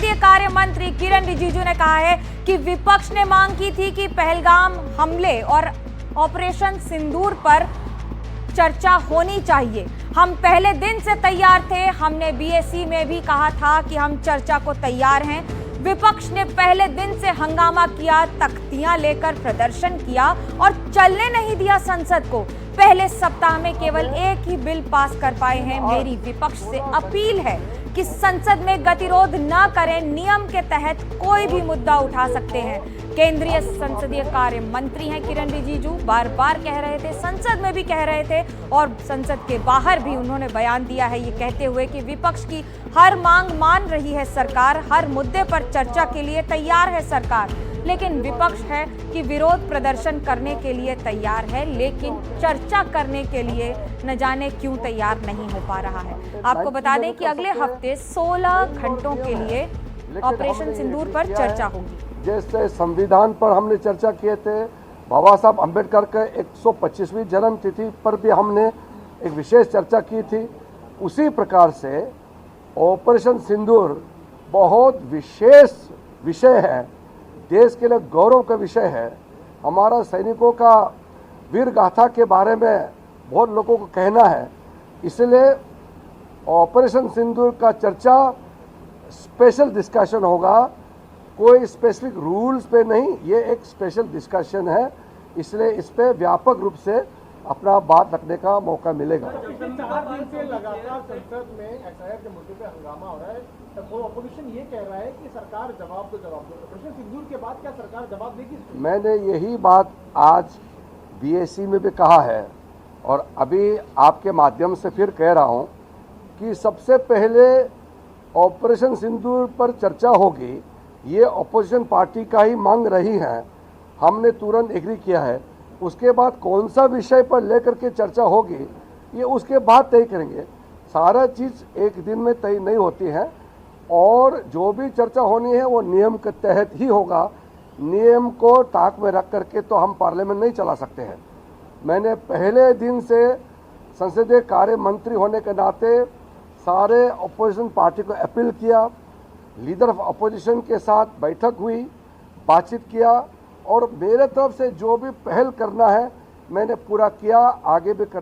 संसदीय कार्य मंत्री किरण रिजिजू ने कहा है कि विपक्ष ने मांग की थी कि पहलगाम हमले और ऑपरेशन सिंदूर पर चर्चा होनी चाहिए। हम पहले दिन से तैयार थे। हमने बीएसी में भी कहा था कि हम चर्चा को तैयार हैं। विपक्ष ने पहले दिन से हंगामा किया, तख्तियां लेकर प्रदर्शन किया और चलने नहीं दिया संसद को। पहले सप्ताह में केवल एक ही बिल पास कर पाए हैं। मेरी विपक्ष से अपील है कि संसद में गतिरोध न करें। नियम के तहत कोई भी मुद्दा उठा सकते हैं। केंद्रीय संसदीय कार्य मंत्री हैं किरण रिजिजू, बार बार कह रहे थे, संसद में भी कह रहे थे और संसद के बाहर भी उन्होंने बयान दिया है, ये कहते हुए कि विपक्ष की हर मांग मान रही है सरकार, हर मुद्दे पर चर्चा के लिए तैयार है सरकार। लेकिन विपक्ष है कि विरोध प्रदर्शन करने के लिए तैयार है, लेकिन चर्चा करने के लिए न जाने क्यों तैयार नहीं हो पा रहा है। आपको बता दें कि अगले हफ्ते 16 घंटों के लिए ऑपरेशन सिंदूर पर चर्चा होगी। जैसे संविधान पर हमने चर्चा किए थे, बाबा साहब अम्बेडकर के 125वीं जन्म तिथि पर भी हमने एक विशेष चर्चा की थी। उसी प्रकार से ऑपरेशन सिंदूर बहुत विशेष विषय है, देश के लिए गौरव का विषय है। हमारा सैनिकों का वीर गाथा के बारे में बहुत लोगों को कहना है, इसलिए ऑपरेशन सिंदूर का चर्चा स्पेशल डिस्कशन होगा, कोई स्पेसिफिक रूल्स पे नहीं, ये एक स्पेशल डिस्कशन है, इसलिए इस पे व्यापक रूप से अपना बात रखने का मौका मिलेगा। 4 दिन से लगातार संसद में एसआईआर के मुद्दे पे हंगामा हो रहा है, तो अपोजिशन ये कह रहा है कि सरकार जवाब दो। ऑपरेशन सिंदूर के बाद क्या सरकार जवाब देगी? मैंने यही बात आज बीएसी में भी कहा है और अभी आपके माध्यम से फिर कह रहा हूँ कि सबसे पहले ऑपरेशन सिंदूर पर चर्चा होगी, ये अपोजिशन पार्टी का ही मांग रही है, हमने तुरंत एग्री किया है। उसके बाद कौन सा विषय पर लेकर के चर्चा होगी, ये उसके बाद तय करेंगे। सारा चीज़ एक दिन में तय नहीं होती है और जो भी चर्चा होनी है वो नियम के तहत ही होगा। नियम को ताक में रख करके तो हम पार्लियामेंट नहीं चला सकते हैं। मैंने पहले दिन से संसदीय कार्य मंत्री होने के नाते सारे अपोजिशन पार्टी को अपील किया, लीडर ऑफ अपोजिशन के साथ बैठक हुई, बातचीत किया और मेरे तरफ से जो भी पहल करना है मैंने पूरा किया, आगे भी कर